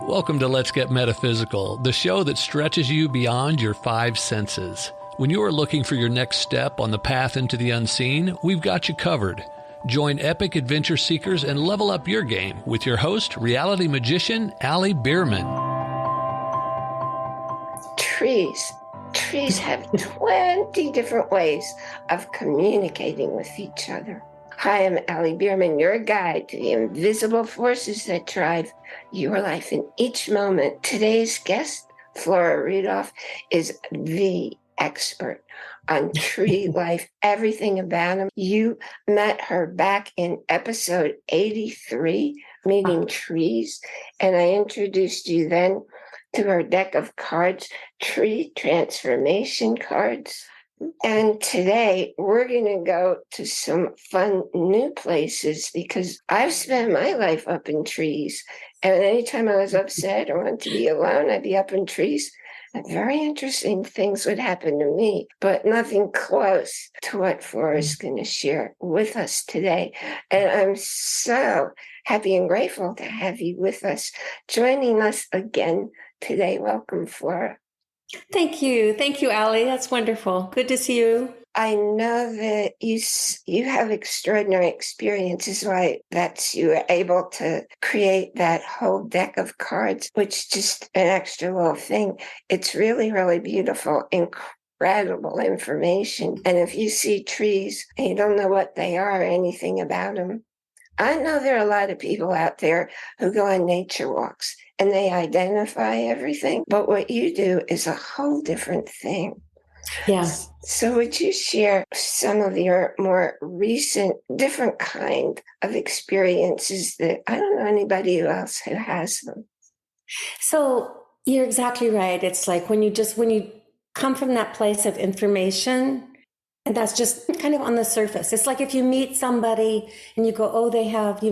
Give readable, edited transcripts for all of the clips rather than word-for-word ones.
Welcome to Let's Get Metaphysical, the show that stretches you beyond your five senses. When you are looking for your next step on the path into the unseen, we've got you covered. Join epic adventure seekers and level up your game with your host, reality magician, Allie Bierman. Trees have 20 different ways of communicating with each other. Hi, I'm Allie Bierman, your guide to the invisible forces that drive your life in each moment. Today's guest, Flora Rudolph, is the expert on tree life, everything about them. You met her back in episode 83, Meeting Trees, and I introduced you then to her deck of cards, tree transformation cards. And today we're going to go to some fun new places because I've spent my life up in trees. And anytime I was upset or wanted to be alone, I'd be up in trees. And very interesting things would happen to me, but nothing close to what Flora is going to share with us today. And I'm so happy and grateful to have you with us, joining us again today. Welcome, Flora. Thank you. Thank you, Allie. That's wonderful. Good to see you. I know that you have extraordinary experiences, why that's you were able to create that whole deck of cards, which just an extra little thing. It's really, really beautiful, incredible information. And if you see trees and you don't know what they are or anything about them, I know there are a lot of people out there who go on nature walks and they identify everything, but what you do is a whole different thing. Yeah. So would you share some of your more recent, different kind of experiences that I don't know anybody else who has them? So you're exactly right. It's like when you come from that place of information, and that's just kind of on the surface. It's like if you meet somebody and you go, oh, they have,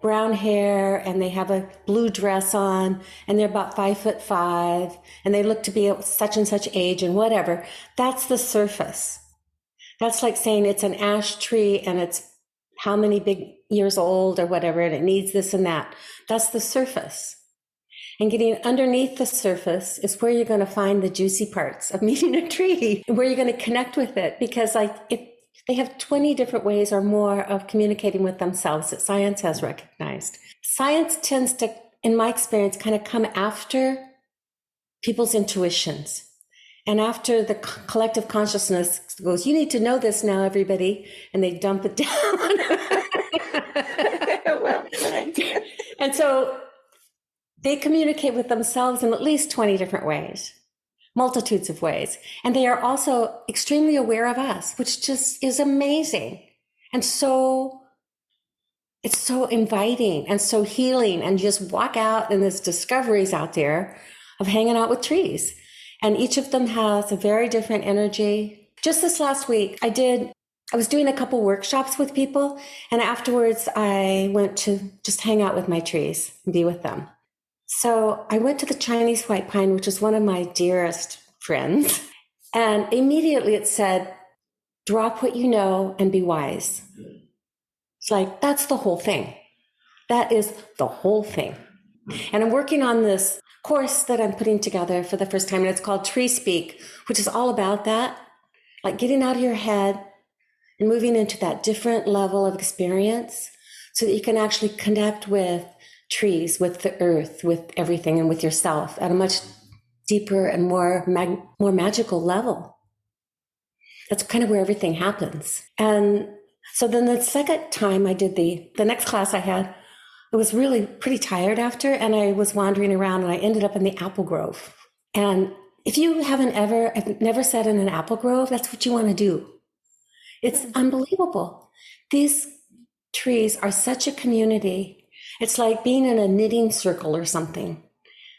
brown hair and they have a blue dress on and they're about 5'5" and they look to be such and such age and whatever. That's the surface. That's like saying it's an ash tree and it's how many big years old or whatever, and it needs this and that. That's the surface. And getting underneath the surface is where you're going to find the juicy parts of meeting a tree, where you're going to connect with it. Because if they have 20 different ways or more of communicating with themselves that science has recognized. Science tends to, in my experience, kind of come after people's intuitions. And after the collective consciousness goes, you need to know this now, everybody. And they dump it down. And so they communicate with themselves in at least 20 different ways, multitudes of ways. And they are also extremely aware of us, which just is amazing. And so it's so inviting and so healing. And you just walk out and there's discoveries out there of hanging out with trees. And each of them has a very different energy. Just this last week, I was doing a couple workshops with people. And afterwards, I went to just hang out with my trees and be with them. So I went to the Chinese white pine, which is one of my dearest friends. And immediately it said, drop what you know and be wise. It's like, that's the whole thing. That is the whole thing. And I'm working on this course that I'm putting together for the first time. And it's called Tree Speak, which is all about that. Like getting out of your head and moving into that different level of experience so that you can actually connect with trees, with the earth, with everything, and with yourself at a much deeper and more magical level. That's kind of where everything happens. And so then the second time I did the next class I had, I was really pretty tired after, and I was wandering around and I ended up in the apple grove. And if you have never sat in an apple grove, that's what you want to do. It's unbelievable. These trees are such a community. It's like being in a knitting circle or something.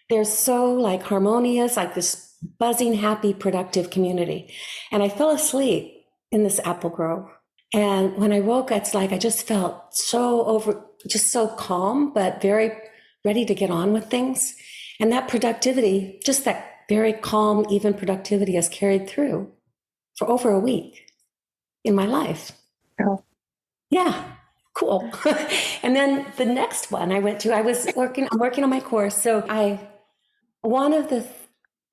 They're so like harmonious, like this buzzing, happy, productive community. And I fell asleep in this apple grove. And when I woke, it's like I just felt just so calm, but very ready to get on with things. And that productivity, just that very calm, even productivity has carried through for over a week in my life. Oh. Yeah. cool. And then the next one I went to, I'm working on my course. So one of the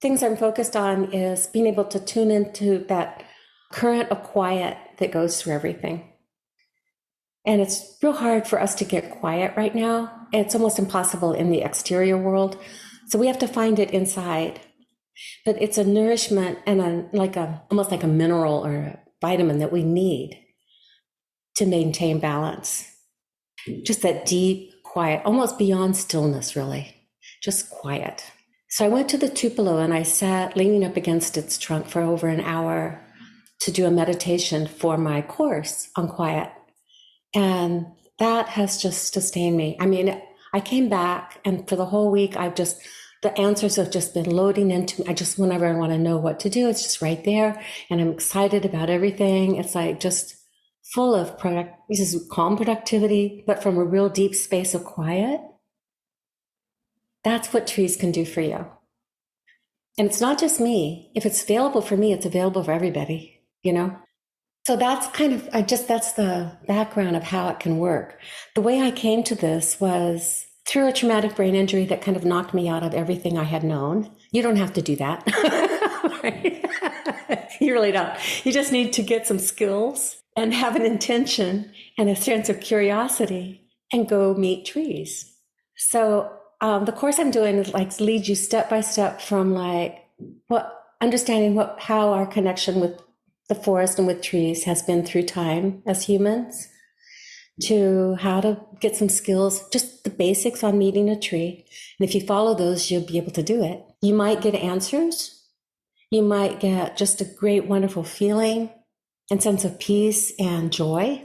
things I'm focused on is being able to tune into that current of quiet that goes through everything. And it's real hard for us to get quiet right now. It's almost impossible in the exterior world. So we have to find it inside. But it's a nourishment and almost like a mineral or a vitamin that we need to maintain balance. Just that deep quiet, almost beyond stillness, really. Just quiet. So I went to the Tupelo and I sat leaning up against its trunk for over an hour to do a meditation for my course on quiet. And that has just sustained me. I mean, I came back and for the whole week, the answers have just been loading into me. Whenever I want to know what to do, it's just right there. And I'm excited about everything. It's like just full of this is calm productivity, but from a real deep space of quiet. That's what trees can do for you. And it's not just me. If it's available for me, it's available for everybody, So that's that's the background of how it can work. The way I came to this was through a traumatic brain injury that kind of knocked me out of everything I had known. You don't have to do that. Right? You really don't. You just need to get some skills and have an intention and a sense of curiosity and go meet trees. So the course I'm doing is leads you step by step from understanding how our connection with the forest and with trees has been through time as humans, to how to get some skills, just the basics on meeting a tree. And if you follow those, you'll be able to do it. You might get answers. You might get just a great, wonderful feeling and sense of peace and joy.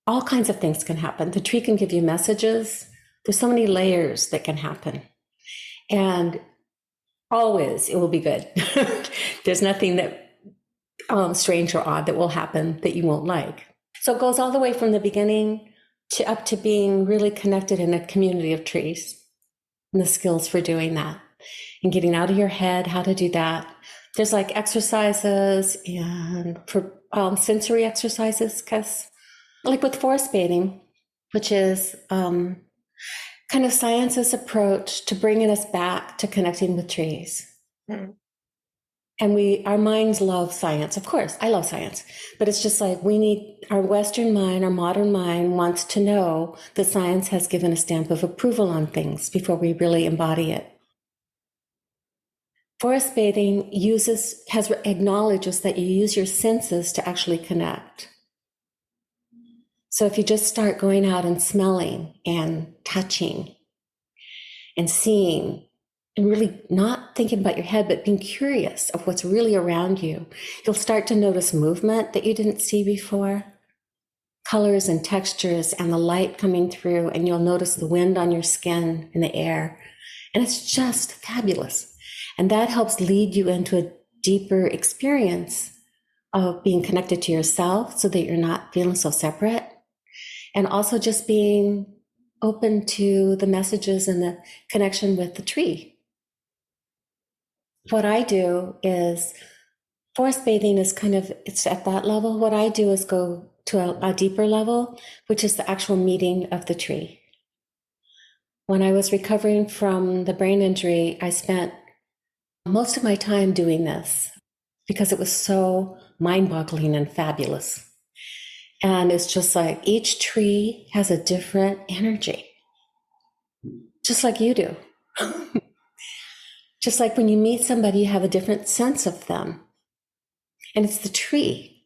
All kinds of things can happen. The tree can give you messages. There's so many layers that can happen. And always it will be good. There's nothing that strange or odd that will happen that you won't like. So it goes all the way from the beginning to up to being really connected in a community of trees and the skills for doing that and getting out of your head, how to do that. There's exercises and for sensory exercises, because with forest bathing, which is kind of science's approach to bringing us back to connecting with trees. Mm. And our minds love science. Of course, I love science, but it's just our Western mind, our modern mind wants to know that science has given a stamp of approval on things before we really embody it. Forest bathing acknowledges that you use your senses to actually connect. So if you just start going out and smelling and touching and seeing, and really not thinking about your head, but being curious of what's really around you, you'll start to notice movement that you didn't see before, colors and textures and the light coming through, and you'll notice the wind on your skin and the air. And it's just fabulous. And that helps lead you into a deeper experience of being connected to yourself so that you're not feeling so separate. And also just being open to the messages and the connection with the tree. What I do is, forest bathing is it's at that level. What I do is go to a deeper level, which is the actual meeting of the tree. When I was recovering from the brain injury, I spent most of my time doing this because it was so mind-boggling and fabulous. And it's just each tree has a different energy, just like you do. Just like when you meet somebody, you have a different sense of them. And it's the tree.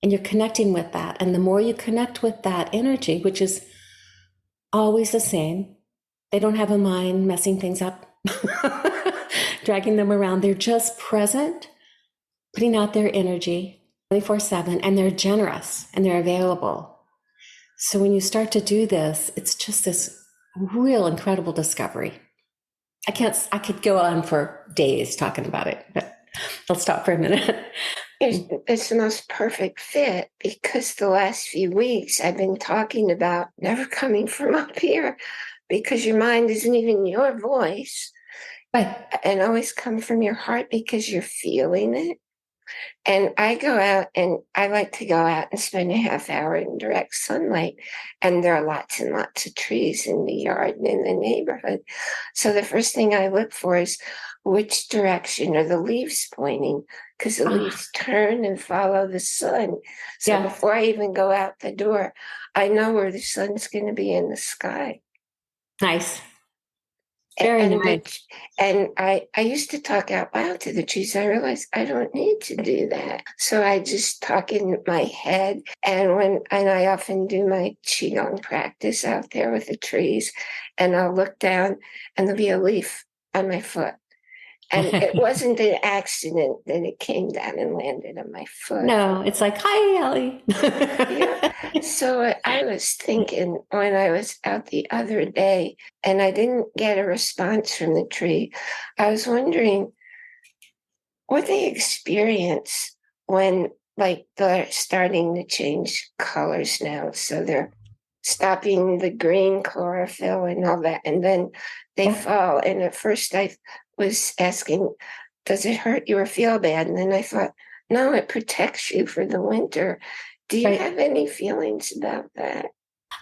And you're connecting with that. And the more you connect with that energy, which is always the same, they don't have a mind messing things up, dragging them around. They're just present, putting out their energy 24/7, and they're generous and they're available. So when you start to do this, it's just this real incredible discovery. I could go on for days talking about it, but I'll stop for a minute. It's the most perfect fit, because the last few weeks I've been talking about never coming from up here, because your mind isn't even your voice. Right. And always come from your heart because you're feeling it. And I go out and I like to go out and spend a half hour in direct sunlight. And there are lots and lots of trees in the yard and in the neighborhood. So the first thing I look for is which direction are the leaves pointing? Because the leaves turn and follow the sun. So before I even go out the door, I know where the sun's going to be in the sky. Nice. Very nice. And I used to talk out loud to the trees. I realized I don't need to do that. So I just talk in my head. And I often do my Qigong practice out there with the trees. And I'll look down and there'll be a leaf on my foot. And it wasn't an accident that it came down and landed on my foot. No, it's like, hi, Ellie. Yeah. So I was thinking when I was out the other day and I didn't get a response from the tree, I was wondering what they experience when, like, they're starting to change colors now. So they're stopping the green chlorophyll and all that. And then they fall. And at first I was asking, does it hurt you or feel bad? And then I thought, no, it protects you for the winter. Do you have any feelings about that?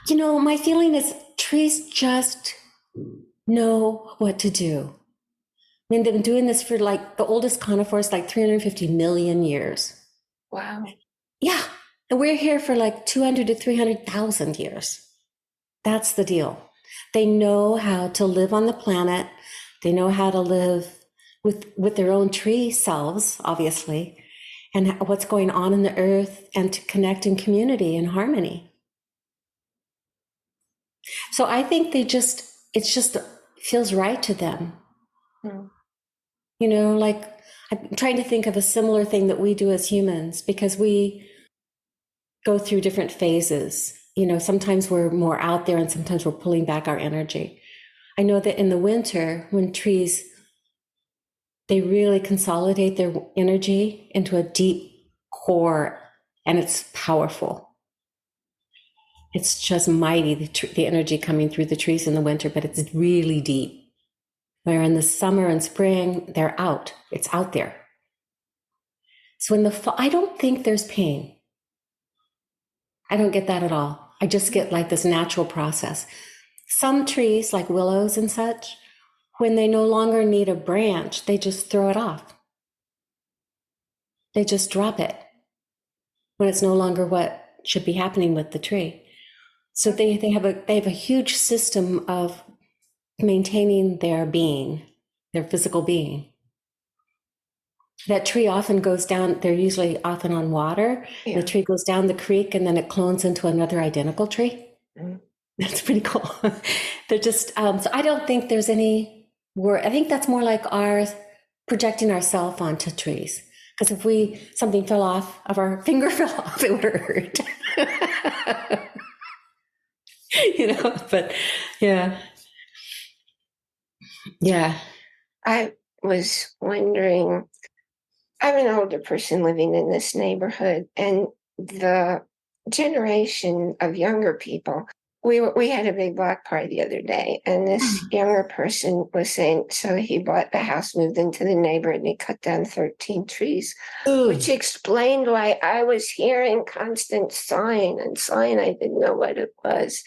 You know, my feeling is trees just know what to do. I mean, they've been doing this for like the oldest conifers, like 350 million years. Wow. Yeah. And we're here for like 200 to 300,000 years. That's the deal. They know how to live on the planet. They know how to live with their own tree selves, obviously, and what's going on in the earth, and to connect in community and harmony. So I think it just feels right to them. You know, like I'm trying to think of a similar thing that we do as humans, because we go through different phases. You know, sometimes we're more out there and sometimes we're pulling back our energy. I know that in the winter, when trees, they really consolidate their energy into a deep core, and it's powerful. It's just mighty, the energy coming through the trees in the winter, but it's really deep. Where in the summer and spring, they're out. It's out there. So in the fall, I don't think there's pain. I don't get that at all. I just get like this natural process. Some trees, like willows and such, when they no longer need a branch, they just throw it off. They just drop it when it's no longer what should be happening with the tree. So they have a huge system of maintaining their being, their physical being. That tree often goes down, they're usually often on water. The tree goes down the creek and then it clones into another identical tree. That's pretty cool. They're just, so I don't think there's any worry. I think that's more like our projecting ourselves onto trees. Because if something fell off, if our finger fell off, it would hurt. You know, but yeah. Yeah. I was wondering, I'm an older person living in this neighborhood, and the generation of younger people, we had a big block party the other day, and this younger person was saying, so he bought the house, moved into the neighborhood, and he cut down 13 trees, which explained why I was hearing constant sighing and sighing. I didn't know what it was.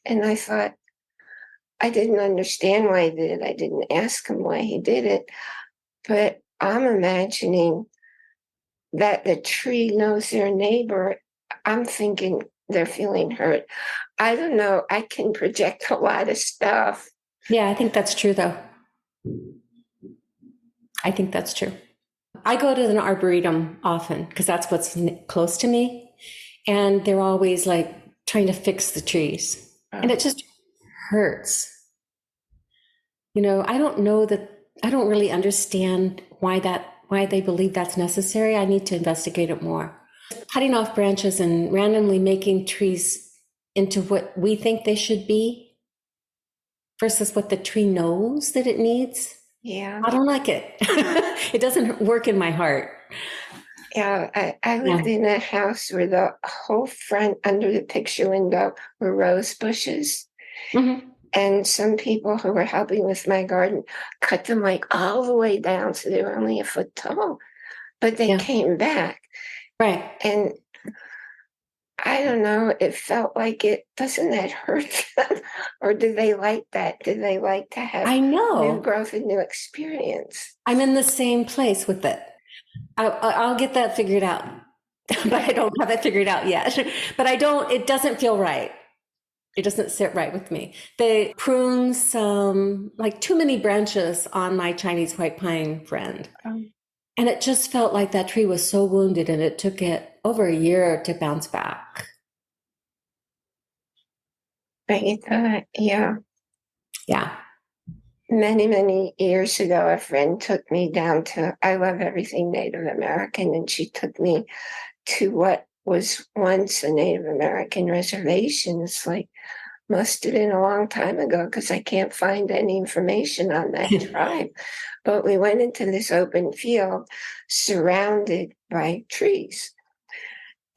And I thought, I didn't understand why he did it. I didn't ask him why he did it. But I'm imagining that the tree knows their neighbor. I'm thinking they're feeling hurt. I don't know. I can project a lot of stuff. Yeah, I think that's true, though. I think that's true. I go to an arboretum often because that's what's close to me. And they're always like trying to fix the trees. And it just hurts. You know, I don't really understand why they believe that's necessary. I need to investigate it more. Cutting off branches and randomly making trees into what we think they should be versus what the tree knows that it needs. Yeah. I don't like it. It doesn't work in my heart. Yeah, I lived in a house where the whole front under the picture window were rose bushes. Mm-hmm. And some people who were helping with my garden cut them like all the way down, so they were only a foot tall. but they came back. Right. And I don't know, it felt like doesn't that hurt them? Or do they like that? Do they like to have new growth and new experience? I'm in the same place with it. I'll get that figured out, but I don't have it figured out yet. But it doesn't feel right. It doesn't sit right with me. They pruned like too many branches on my Chinese white pine friend. And it just felt like that tree was so wounded, and it took it over a year to bounce back. Right. Yeah. Yeah. Many, many years ago, a friend took me down I love everything Native American, and she took me to what was once a Native American reservation. It's like, must have been a long time ago because I can't find any information on that tribe. But we went into this open field surrounded by trees.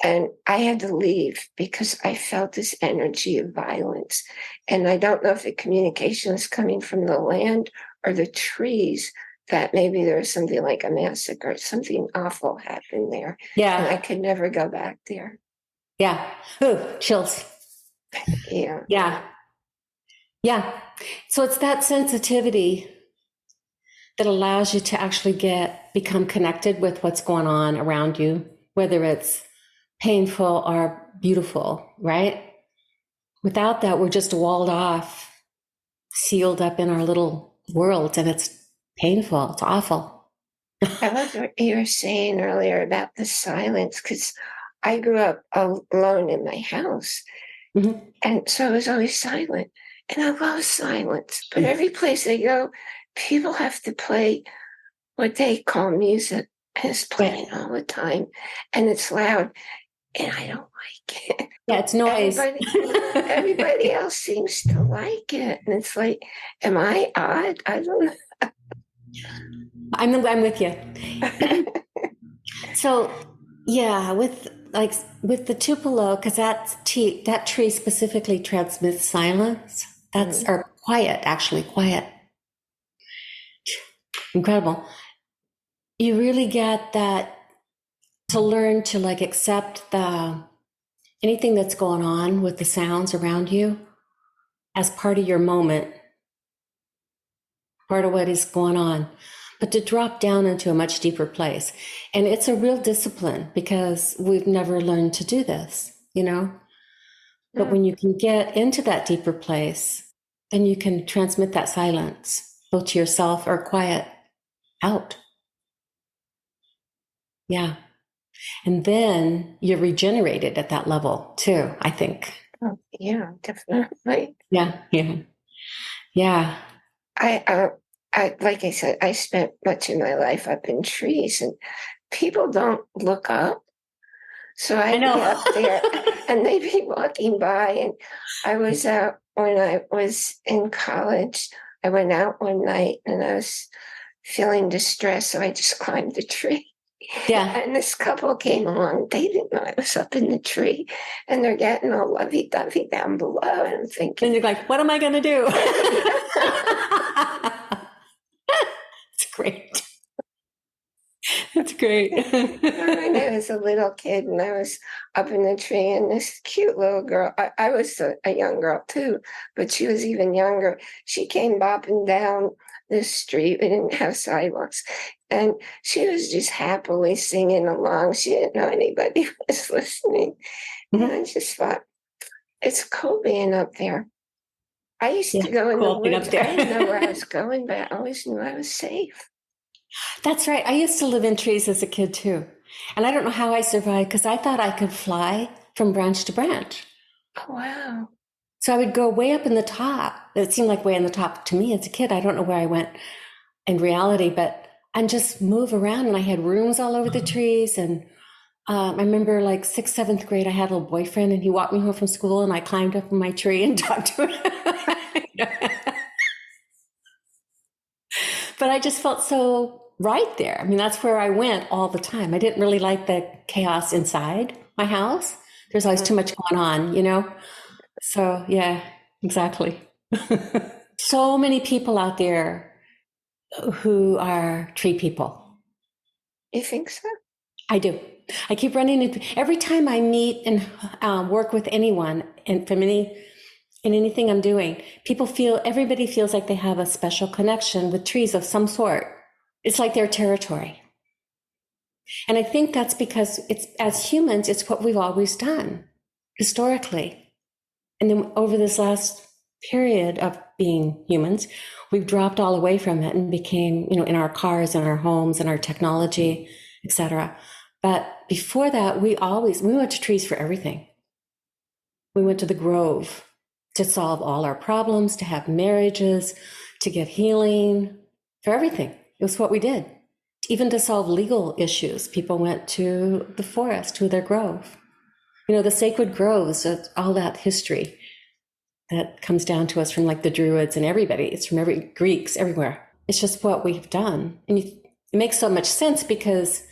And I had to leave because I felt this energy of violence. And I don't know if the communication was coming from the land or the trees, that maybe there was something like a massacre, something awful happened there. Yeah. And I could never go back there. Yeah. Ooh, chills. Yeah. Yeah. Yeah. So it's that sensitivity that allows you to actually become connected with what's going on around you, whether it's painful or beautiful, right? Without that, we're just walled off, sealed up in our little world, and it's painful. It's awful. I love what you were saying earlier about the silence, because I grew up alone in my house. Mm-hmm. And so I was always silent. And I love silence. But every place I go, people have to play what they call music. And it's playing all the time. And it's loud. And I don't like it. Yeah, it's noise. Everybody else seems to like it. And it's like, am I odd? I don't know. I'm with you. So, yeah, with the tupelo, because that tree specifically transmits silence. Or quiet, actually, quiet. Incredible. You really get that to learn to accept anything that's going on with the sounds around you as part of your moment, part of what is going on, but to drop down into a much deeper place. And it's a real discipline because we've never learned to do this, But when you can get into that deeper place, then you can transmit that silence, both to yourself or quiet out. Yeah. And then you're regenerated at that level too, I think. Oh, yeah, definitely. Yeah. I like I said, I spent much of my life up in trees, and people don't look up. So I'd be up there and they'd be walking by. And I was out when I was in college. I went out one night and I was feeling distressed. So I just climbed a tree. Yeah. And this couple came along. They didn't know I was up in the tree. And they're getting all lovey-dovey down below. And I'm thinking. And you're like, what am I going to do? It's great. That's great. When I was a little kid and I was up in the tree, and this cute little girl, I was a young girl too, but she was even younger. She came bopping down this street. We didn't have sidewalks. And she was just happily singing along. She didn't know anybody was listening. Mm-hmm. And I just thought, it's cool being up there. I used to go in the woods. I didn't know where I was going, but I always knew I was safe. That's right. I used to live in trees as a kid too. And I don't know how I survived because I thought I could fly from branch to branch. Oh, wow. So I would go way up in the top. It seemed like way in the top to me as a kid. I don't know where I went in reality, but I'd just move around, and I had rooms all over the trees. And I remember 6th, 7th grade, I had a little boyfriend, and he walked me home from school, and I climbed up in my tree and talked to him. But I just felt so right there. I mean, that's where I went all the time. I didn't really like the chaos inside my house. There's always too much going on, So, yeah, exactly. So many people out there who are tree people. You think so? I do. I keep running into, every time I meet and work with anyone and in anything I'm doing, everybody feels like they have a special connection with trees of some sort. It's like their territory. And I think that's because as humans, it's what we've always done historically. And then over this last period of being humans, we've dropped all away from it and became, in our cars and our homes and our technology, etc. But before that, we went to trees for everything. We went to the grove to solve all our problems, to have marriages, to get healing, for everything. It was what we did. Even to solve legal issues, people went to the forest, to their grove. The sacred groves, all that history that comes down to us from like the Druids and everybody. It's from Greeks, everywhere. It's just what we've done. And it makes so much sense because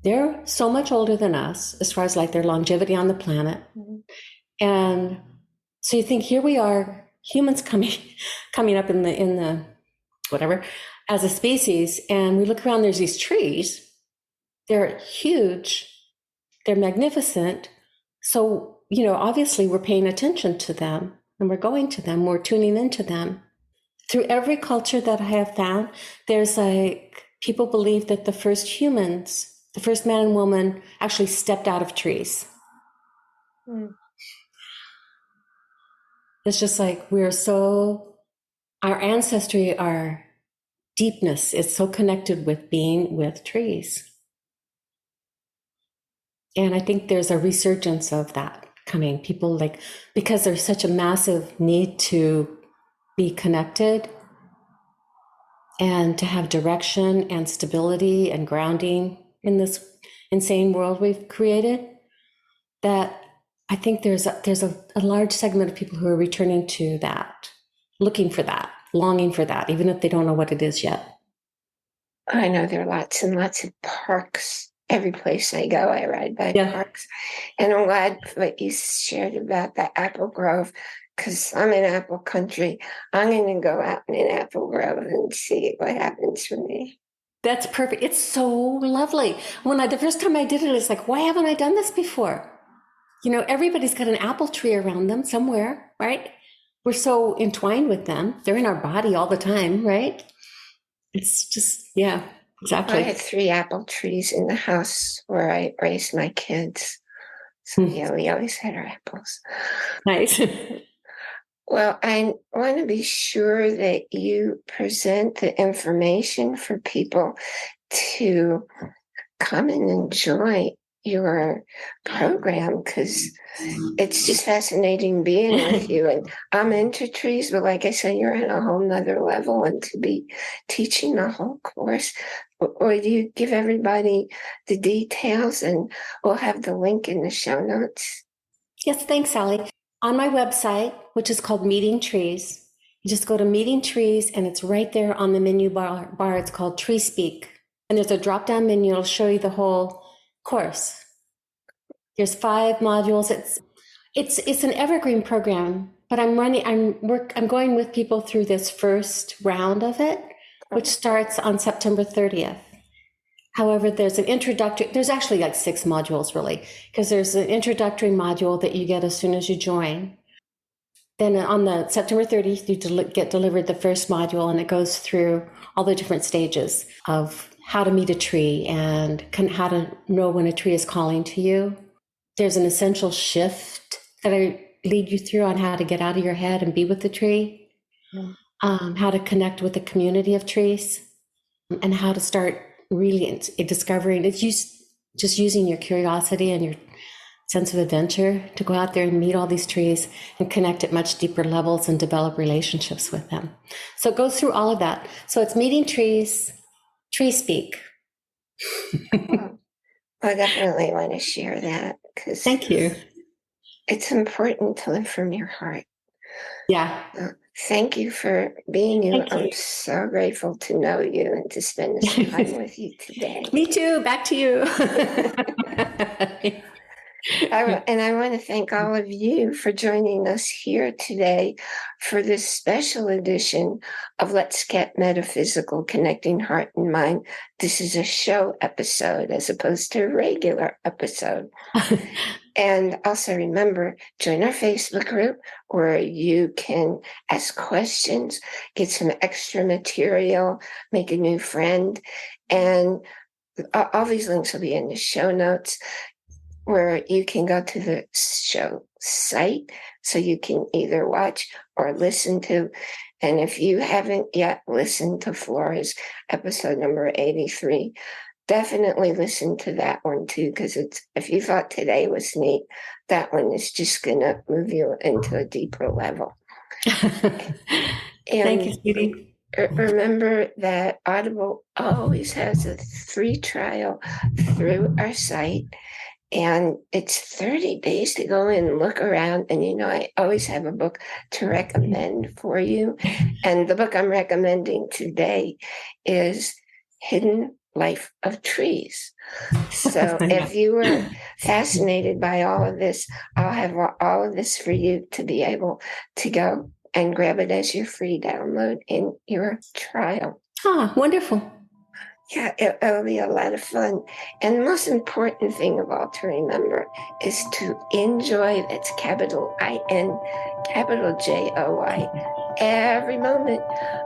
they're so much older than us as far as like their longevity on the planet. Mm-hmm. And so you think, here we are, humans coming up in the whatever, as a species, and we look around, there's these trees. They're huge. They're magnificent. So, obviously we're paying attention to them and we're going to them. We're tuning into them. Through every culture that I have found, there's people believe that the first man and woman actually stepped out of trees. Mm. It's just like our ancestry, our deepness is so connected with being with trees. And I think there's a resurgence of that coming. People because there's such a massive need to be connected and to have direction and stability and grounding in this insane world we've created, that I think there's a large segment of people who are returning to that, looking for that, longing for that, even if they don't know what it is yet. I know there are lots and lots of parks. Every place I go, I ride by parks. And I'm glad what you shared about the apple grove, because I'm in apple country. I'm going to go out in an apple grove and see what happens for me. That's perfect. It's so lovely. The first time I did it, it's like, why haven't I done this before? Everybody's got an apple tree around them somewhere, right? We're so entwined with them. They're in our body all the time, right? It's just, yeah, exactly. I had 3 apple trees in the house where I raised my kids. So, we always had our apples. Nice. Well, I want to be sure that you present the information for people to come and enjoy your program, because it's just fascinating being with you. And I'm into trees, but like I said, you're at a whole nother level, and to be teaching the whole course. Or do you give everybody the details, and we'll have the link in the show notes? Yes, thanks, Sally. On my website, which is called Meeting Trees, you just go to Meeting Trees, and it's right there on the menu bar. It's called Tree Speak. And there's a drop-down menu. It'll show you the whole course. There's 5 modules. It's an evergreen program, but I'm going with people through this first round of it, which starts on September 30th. However, there's actually like 6 modules really, because there's an introductory module that you get as soon as you join. Then on the September 30th, you get delivered the first module, and it goes through all the different stages of how to meet a tree and how to know when a tree is calling to you. There's an essential shift that I lead you through on how to get out of your head and be with the tree, how to connect with the community of trees, and how to start really discovering. It's just using your curiosity and your sense of adventure to go out there and meet all these trees and connect at much deeper levels and develop relationships with them. So it goes through all of that. So it's Meeting Trees, Tree Speak. I definitely want to share that, because thank you. It's important to live from your heart. Yeah. Thank you for being you. I'm so grateful to know you and to spend this time with you today. Me too. Back to you. And I want to thank all of you for joining us here today for this special edition of Let's Get Metaphysical, Connecting Heart and Mind. This is a show episode as opposed to a regular episode. And also remember, join our Facebook group where you can ask questions, get some extra material, make a new friend. And all these links will be in the show notes, where you can go to the show site so you can either watch or listen to. And if you haven't yet listened to Flora's episode number 83, definitely listen to that one too, because if you thought today was neat, that one is just going to move you into a deeper level. Thank you, sweetie. Remember that Audible always has a free trial through our site. And it's 30 days to go in and look around. And, I always have a book to recommend for you. And the book I'm recommending today is Hidden Life of Trees. So if you were fascinated by all of this, I'll have all of this for you to be able to go and grab it as your free download in your trial. Ah, wonderful. Yeah, it'll be a lot of fun. And the most important thing of all to remember is to enjoy, that's capital I-N, capital J-O-Y, every moment,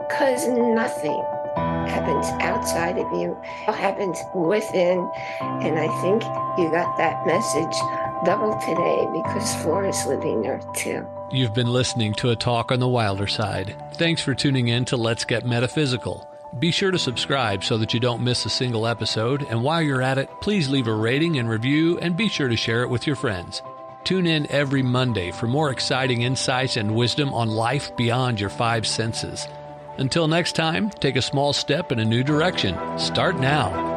because nothing happens outside of you. It happens within. And I think you got that message double today because Flora's living there too. You've been listening to a talk on the wilder side. Thanks for tuning in to Let's Get Metaphysical. Be sure to subscribe so that you don't miss a single episode, and while you're at it, please leave a rating and review and be sure to share it with your friends. Tune in every Monday for more exciting insights and wisdom on life beyond your five senses. Until next time, take a small step in a new direction. Start now.